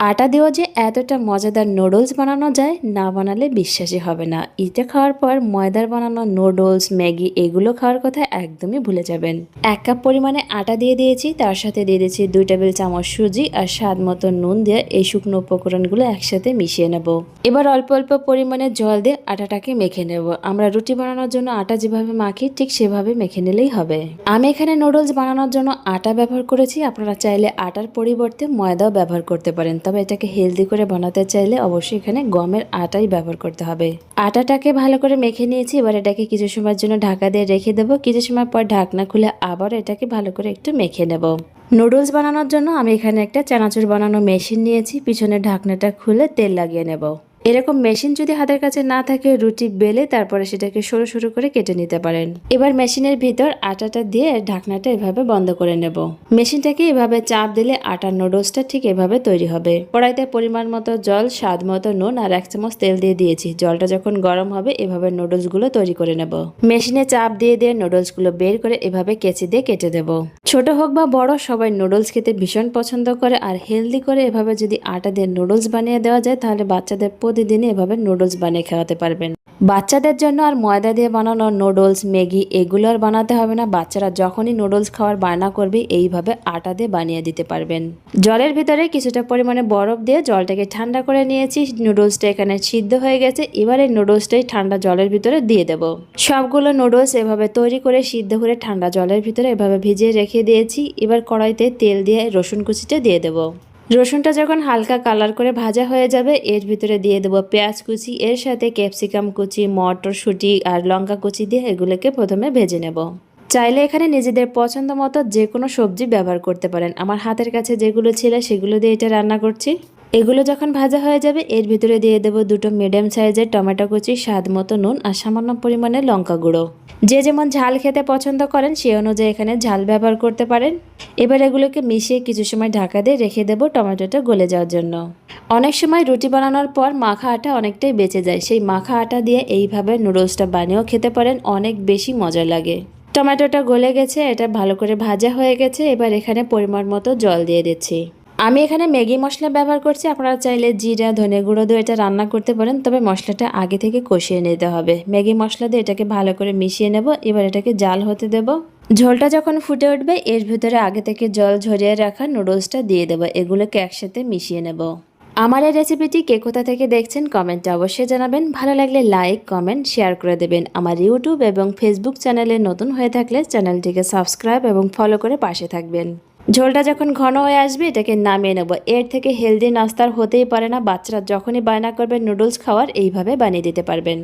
আটা দিয়েও যে এতটা মজাদার নুডলস বানানো যায়, না বানালে বিশ্বাসই হবে না। এটা খাওয়ার পর ময়দার বানানো নুডলস, ম্যাগি এগুলো খাওয়ার কথা একদমই ভুলে যাবেন। 1 কাপ পরিমাণে আটা দিয়ে দিয়েছি, তার সাথে দিয়ে দিয়েছি 2 টেবিল চামচ সুজি আর স্বাদ মতো নুন দিয়ে এই শুকনো উপকরণগুলো একসাথে মিশিয়ে নেব। এবার অল্প অল্প পরিমাণে জল দিয়ে আটাটাকে মেখে নেব। আমরা রুটি বানানোর জন্য আটা যেভাবে মাখি ঠিক সেভাবে মেখে নিলেই হবে। আমি এখানে নুডলস বানানোর জন্য আটা ব্যবহার করেছি, আপনারা চাইলে আটার পরিবর্তে ময়দাও ব্যবহার করতে পারেন। তবে এটাকে হেলদি করে বানাতে চাইলে অবশ্যই এখানে গমের আটাই ব্যবহার করতে হবে। আটাটাকে ভালো করে মেখে নিয়েছি, এবার এটাকে কিছু সময়ের জন্য ঢাকা দিয়ে রেখে দেবো। কিছু সময় পর ঢাকনা খুলে আবার এটাকে ভালো করে একটু মেখে নেব। নুডলস বানানোর জন্য আমি এখানে একটা চানাচুর বানানো মেশিন নিয়েছি, পিছনের ঢাকনাটা খুলে তেল লাগিয়ে নেব। এরকম মেশিন যদি হাতের কাছে না থাকে, রুটি বেলে তারপরে সেটাকে সরু সরু করে কেটে নিতে পারেন। এবার মেশিনের ভিতর আটাটা দিয়ে ঢাকনাটা এভাবে বন্ধ করে নেব। মেশিনটাকে এভাবে চাপ দিলে আটার নুডলসটা ঠিক এভাবে তৈরি হবে। কড়াইতে পরিমাণ মতো জল, স্বাদ মতো নুন আর 1 চামচ তেল দিয়ে দিয়েছি। জলটা যখন গরম হবে এভাবে নুডলসগুলো তৈরি করে নেব। মেশিনে চাপ দিয়ে দিয়ে নুডলসগুলো বের করে এভাবে কেচি দিয়ে কেটে দেব। ছোট হোক বা বড়, সবাই নুডলস খেতে ভীষণ পছন্দ করে। আর হেলদি করে এভাবে যদি আটা দিয়ে নুডলস বানিয়ে দেওয়া যায়, তাহলে বাচ্চাদের প্রতিদিনই এভাবে নুডলস বানিয়ে খাওয়াতে পারবেন। বাচ্চাদের জন্য আর ময়দা দিয়ে বানানো নুডলস, ম্যাগি এগুলো আর বানাতে হবে না। বাচ্চারা যখনই নুডলস খাওয়ার বায়না করবে এইভাবে আটা দিয়ে বানিয়ে দিতে পারবেন। জলের ভিতরে কিছুটা পরিমাণে বরফ দিয়ে জলটাকে ঠান্ডা করে নিয়েছি। নুডলসটা এখানে সিদ্ধ হয়ে গেছে। এবারে নুডলসটাই ঠান্ডা জলের ভিতরে দিয়ে দেব। সবগুলো নুডলস এভাবে তৈরি করে সিদ্ধ করে ঠান্ডা জলের ভিতরে এভাবে ভিজিয়ে রেখে দিয়েছি। এবার কড়াইতে তেল দিয়ে রসুন কুচিটা দিয়ে দেব। রসুনটা যখন হালকা কালার করে ভাজা হয়ে যাবে, এর ভিতরে দিয়ে দেবো পেঁয়াজ কুচি, এর সাথে ক্যাপসিকাম কুচি, মটরশুঁটি আর লঙ্কা কুচি দিয়ে এগুলোকে প্রথমে ভেজে নেব। চাইলে এখানে নিজেদের পছন্দ মতো যে কোনো সবজি ব্যবহার করতে পারেন। আমার হাতের কাছে যেগুলো ছিল সেগুলো দিয়ে এটা রান্না করছি। এগুলো যখন ভাজা হয়ে যাবে, এর ভিতরে দিয়ে দেবো 2টো মিডিয়াম সাইজের টমেটো কুচি, স্বাদ মতো নুন আর সামান্য পরিমাণে লঙ্কা গুঁড়ো। যে যেমন ঝাল খেতে পছন্দ করেন সেই অনুযায়ী এখানে ঝাল ব্যবহার করতে পারেন। এবার এগুলোকে মিশিয়ে কিছু সময় ঢাকা দিয়ে রেখে দেবো টমেটোটা গলে যাওয়ার জন্য। অনেক সময় রুটি বানানোর পর মাখা আটা অনেকটাই বেঁচে যায়, সেই মাখা আটা দিয়ে এইভাবে নুডলসটা বানিয়েও খেতে পারেন, অনেক বেশি মজা লাগে। টমেটোটা গলে গেছে, এটা ভালো করে ভাজা হয়ে গেছে। এবার এখানে পরিমাণ মতো জল দিয়ে দিচ্ছি। আমি এখানে ম্যাগি মশলা ব্যবহার করছি, আপনারা চাইলে জিরা, ধনে গুঁড়ো দিয়ে এটা রান্না করতে পারেন। তবে মশলাটা আগে থেকে কষিয়ে নিতে হবে। ম্যাগি মশলা দিয়ে এটাকে ভালো করে মিশিয়ে নেব। এবার এটাকে জাল হতে দেব। ঝোলটা যখন ফুটে উঠবে, এর ভিতরে আগে থেকে জল ঝরিয়ে রাখা নুডলসটা দিয়ে দেবো। এগুলোকে একসাথে মিশিয়ে নেব। আমার এই রেসিপিটি কে কোথা থেকে দেখছেন কমেন্টে অবশ্যই জানাবেন। ভালো লাগলে লাইক, কমেন্ট, শেয়ার করে দেবেন। আমার ইউটিউব এবং ফেসবুক চ্যানেলে নতুন হয়ে থাকলে চ্যানেলটিকে সাবস্ক্রাইব এবং ফলো করে পাশে থাকবেন। ঝোলটা যখন ঘন হয়ে আসবে এটাকে নামিয়ে নেব। এর থেকে হেলদি নাস্তার হতেই পারে না। বাচ্চারা যখনই বায়না করবে নুডলস খাওয়ার, এইভাবে বানিয়ে দিতে পারবেন।